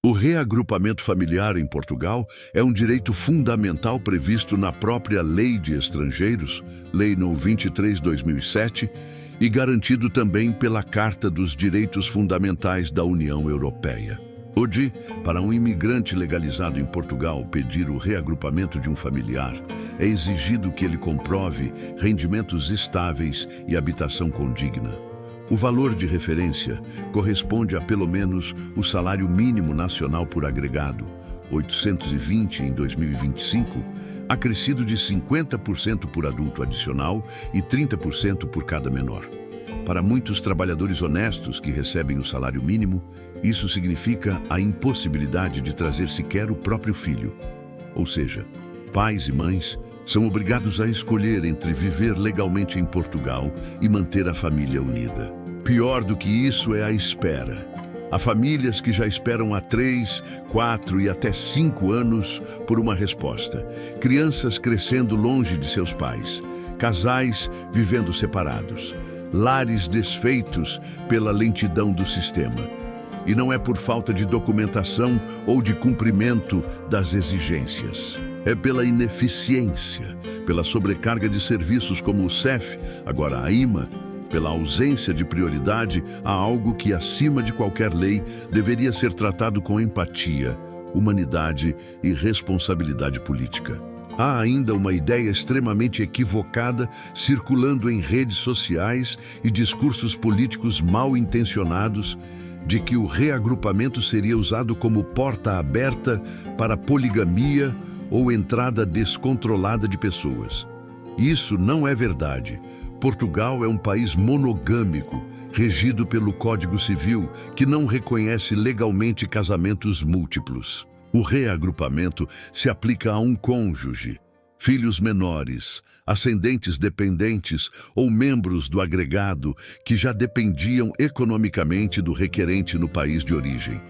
O reagrupamento familiar em Portugal é um direito fundamental previsto na própria Lei de Estrangeiros, Lei No. 23/2007, e garantido também pela Carta dos Direitos Fundamentais da União Europeia. Hoje, para um imigrante legalizado em Portugal pedir o reagrupamento de um familiar, é exigido que ele comprove rendimentos estáveis e habitação condigna. O valor de referência corresponde a pelo menos o salário mínimo nacional por agregado, 820 em 2025, acrescido de 50% por adulto adicional e 30% por cada menor. Para muitos trabalhadores honestos que recebem o salário mínimo, isso significa a impossibilidade de trazer sequer o próprio filho. Ou seja, pais e mães são obrigados a escolher entre viver legalmente em Portugal e manter a família unida. Pior do que isso é a espera. Há famílias que já esperam há 3, 4 e até 5 anos por uma resposta. Crianças crescendo longe de seus pais. Casais vivendo separados. Lares desfeitos pela lentidão do sistema. E não é por falta de documentação ou de cumprimento das exigências. É pela ineficiência, pela sobrecarga de serviços como o CEF, agora a IMA, pela ausência de prioridade a algo que, acima de qualquer lei, deveria ser tratado com empatia, humanidade e responsabilidade política. Há ainda uma ideia extremamente equivocada circulando em redes sociais e discursos políticos mal intencionados de que o reagrupamento seria usado como porta aberta para poligamia ou entrada descontrolada de pessoas. Isso não é verdade. Portugal é um país monogâmico, regido pelo Código Civil, que não reconhece legalmente casamentos múltiplos. O reagrupamento se aplica a um cônjuge, filhos menores, ascendentes dependentes ou membros do agregado que já dependiam economicamente do requerente no país de origem.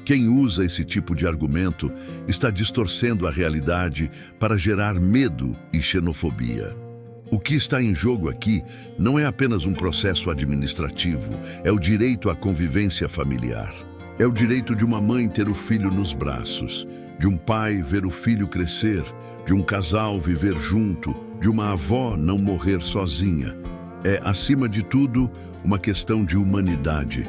Quem usa esse tipo de argumento está distorcendo a realidade para gerar medo e xenofobia. O que está em jogo aqui não é apenas um processo administrativo, é o direito à convivência familiar. É o direito de uma mãe ter o filho nos braços, de um pai ver o filho crescer, de um casal viver junto, de uma avó não morrer sozinha. É, acima de tudo, uma questão de humanidade.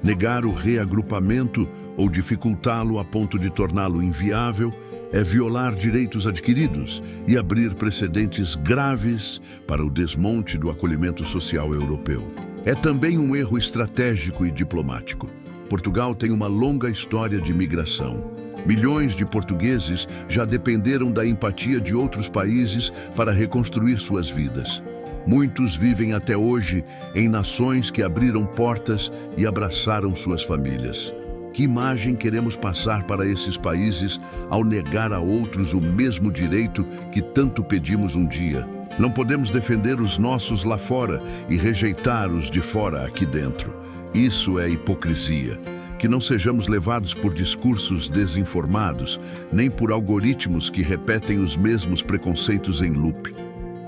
Negar o reagrupamento ou dificultá-lo a ponto de torná-lo inviável é violar direitos adquiridos e abrir precedentes graves para o desmonte do acolhimento social europeu. É também um erro estratégico e diplomático. Portugal tem uma longa história de migração. Milhões de portugueses já dependeram da empatia de outros países para reconstruir suas vidas. Muitos vivem até hoje em nações que abriram portas e abraçaram suas famílias. Que imagem queremos passar para esses países ao negar a outros o mesmo direito que tanto pedimos um dia? Não podemos defender os nossos lá fora e rejeitar os de fora aqui dentro. Isso é hipocrisia. Que não sejamos levados por discursos desinformados, nem por algoritmos que repetem os mesmos preconceitos em loop.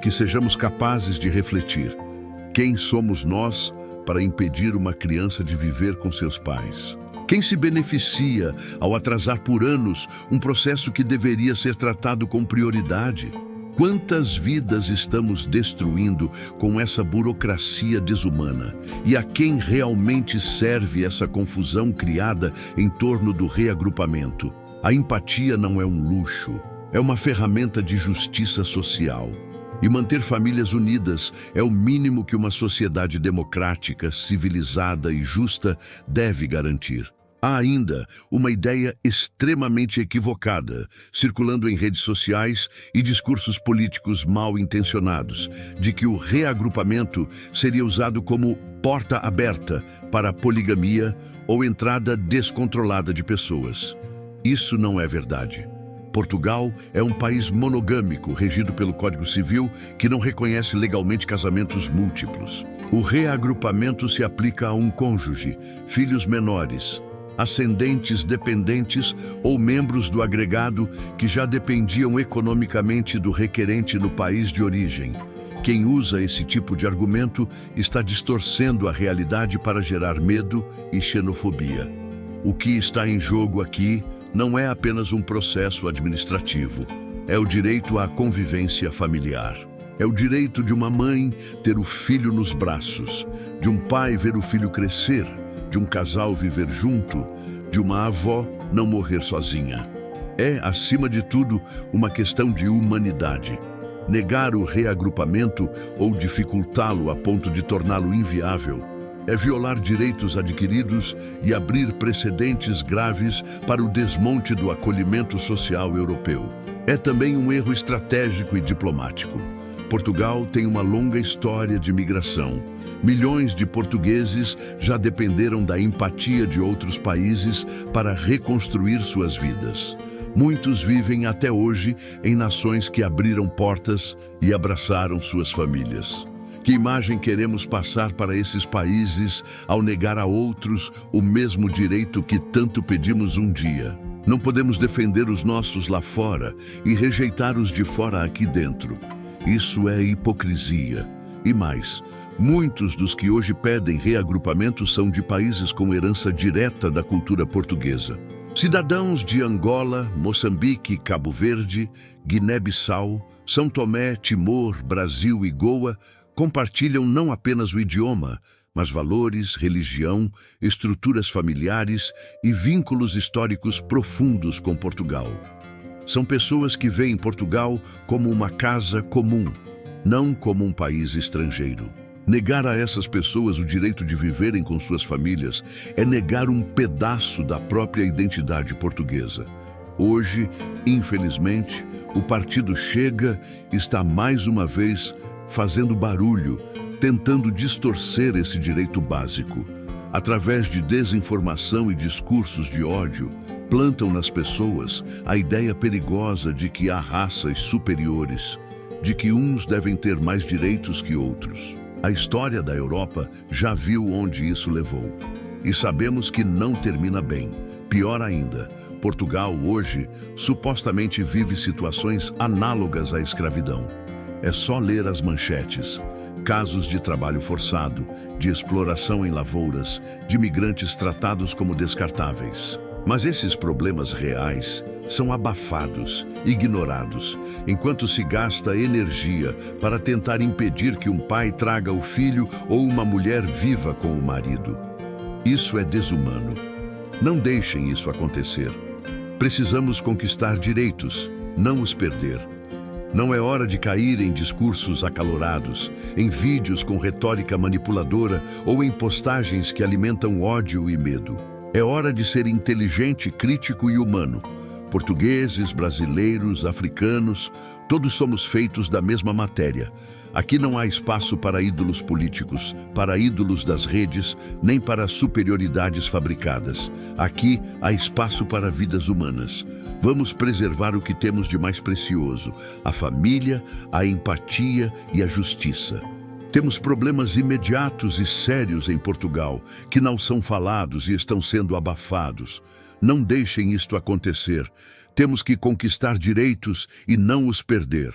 Que sejamos capazes de refletir. Quem somos nós para impedir uma criança de viver com seus pais? Quem se beneficia ao atrasar por anos um processo que deveria ser tratado com prioridade? Quantas vidas estamos destruindo com essa burocracia desumana? E a quem realmente serve essa confusão criada em torno do reagrupamento? A empatia não é um luxo, é uma ferramenta de justiça social. E manter famílias unidas é o mínimo que uma sociedade democrática, civilizada e justa deve garantir. Há ainda uma ideia extremamente equivocada, circulando em redes sociais e discursos políticos mal intencionados, de que o reagrupamento seria usado como porta aberta para a poligamia ou entrada descontrolada de pessoas. Isso não é verdade. Portugal é um país monogâmico, regido pelo Código Civil, que não reconhece legalmente casamentos múltiplos. O reagrupamento se aplica a um cônjuge, filhos menores, ascendentes dependentes ou membros do agregado que já dependiam economicamente do requerente no país de origem. Quem usa esse tipo de argumento está distorcendo a realidade para gerar medo e xenofobia. O que está em jogo aqui não é apenas um processo administrativo. É o direito à convivência familiar. É o direito de uma mãe ter o filho nos braços, de um pai ver o filho crescer, de um casal viver junto, de uma avó não morrer sozinha. É, acima de tudo, uma questão de humanidade. Negar o reagrupamento ou dificultá-lo a ponto de torná-lo inviável é violar direitos adquiridos e abrir precedentes graves para o desmonte do acolhimento social europeu. É também um erro estratégico e diplomático. Portugal tem uma longa história de migração. Milhões de portugueses já dependeram da empatia de outros países para reconstruir suas vidas. Muitos vivem até hoje em nações que abriram portas e abraçaram suas famílias. Que imagem queremos passar para esses países ao negar a outros o mesmo direito que tanto pedimos um dia? Não podemos defender os nossos lá fora e rejeitar os de fora aqui dentro. Isso é hipocrisia. E mais, muitos dos que hoje pedem reagrupamento são de países com herança direta da cultura portuguesa. Cidadãos de Angola, Moçambique, Cabo Verde, Guiné-Bissau, São Tomé, Timor, Brasil e Goa compartilham não apenas o idioma, mas valores, religião, estruturas familiares e vínculos históricos profundos com Portugal. São pessoas que veem Portugal como uma casa comum, não como um país estrangeiro. Negar a essas pessoas o direito de viverem com suas famílias é negar um pedaço da própria identidade portuguesa. Hoje, infelizmente, o partido Chega está mais uma vez fazendo barulho, tentando distorcer esse direito básico. Através de desinformação e discursos de ódio, plantam nas pessoas a ideia perigosa de que há raças superiores, de que uns devem ter mais direitos que outros. A história da Europa já viu onde isso levou. E sabemos que não termina bem. Pior ainda, Portugal hoje supostamente vive situações análogas à escravidão. É só ler as manchetes. Casos de trabalho forçado, de exploração em lavouras, de migrantes tratados como descartáveis. Mas esses problemas reais são abafados, ignorados, enquanto se gasta energia para tentar impedir que um pai traga o filho ou uma mulher viva com o marido. Isso é desumano. Não deixem isso acontecer. Precisamos conquistar direitos, não os perder. Não é hora de cair em discursos acalorados, em vídeos com retórica manipuladora ou em postagens que alimentam ódio e medo. É hora de ser inteligente, crítico e humano. Portugueses, brasileiros, africanos, todos somos feitos da mesma matéria. Aqui não há espaço para ídolos políticos, para ídolos das redes, nem para superioridades fabricadas. Aqui há espaço para vidas humanas. Vamos preservar o que temos de mais precioso: a família, a empatia e a justiça. Temos problemas imediatos e sérios em Portugal, que não são falados e estão sendo abafados. Não deixem isto acontecer. Temos que conquistar direitos e não os perder.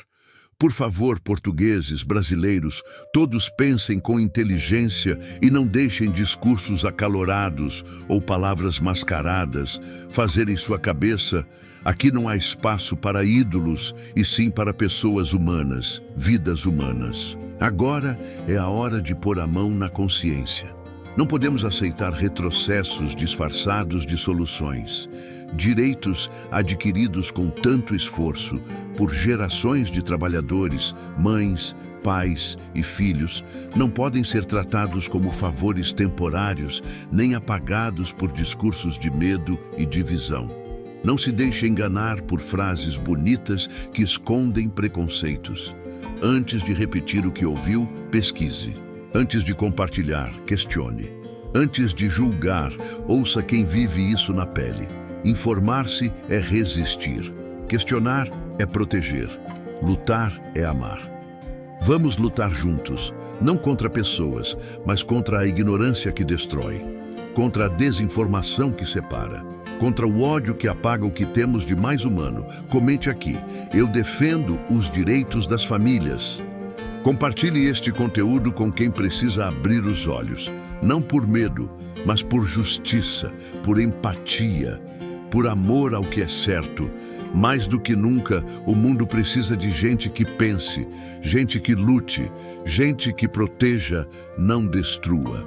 Por favor, portugueses, brasileiros, todos pensem com inteligência e não deixem discursos acalorados ou palavras mascaradas fazerem sua cabeça. Aqui não há espaço para ídolos, e sim para pessoas humanas, vidas humanas. Agora é a hora de pôr a mão na consciência. Não podemos aceitar retrocessos disfarçados de soluções. Direitos adquiridos com tanto esforço por gerações de trabalhadores, mães, pais e filhos, não podem ser tratados como favores temporários, nem apagados por discursos de medo e divisão. Não se deixe enganar por frases bonitas que escondem preconceitos. Antes de repetir o que ouviu, pesquise. Antes de compartilhar, questione. Antes de julgar, ouça quem vive isso na pele. Informar-se é resistir. Questionar é proteger. Lutar é amar. Vamos lutar juntos, não contra pessoas, mas contra a ignorância que destrói, contra a desinformação que separa, contra o ódio que apaga o que temos de mais humano. Comente aqui: eu defendo os direitos das famílias. Compartilhe este conteúdo com quem precisa abrir os olhos, não por medo, mas por justiça, por empatia, por amor ao que é certo. Mais do que nunca, o mundo precisa de gente que pense, gente que lute, gente que proteja, não destrua.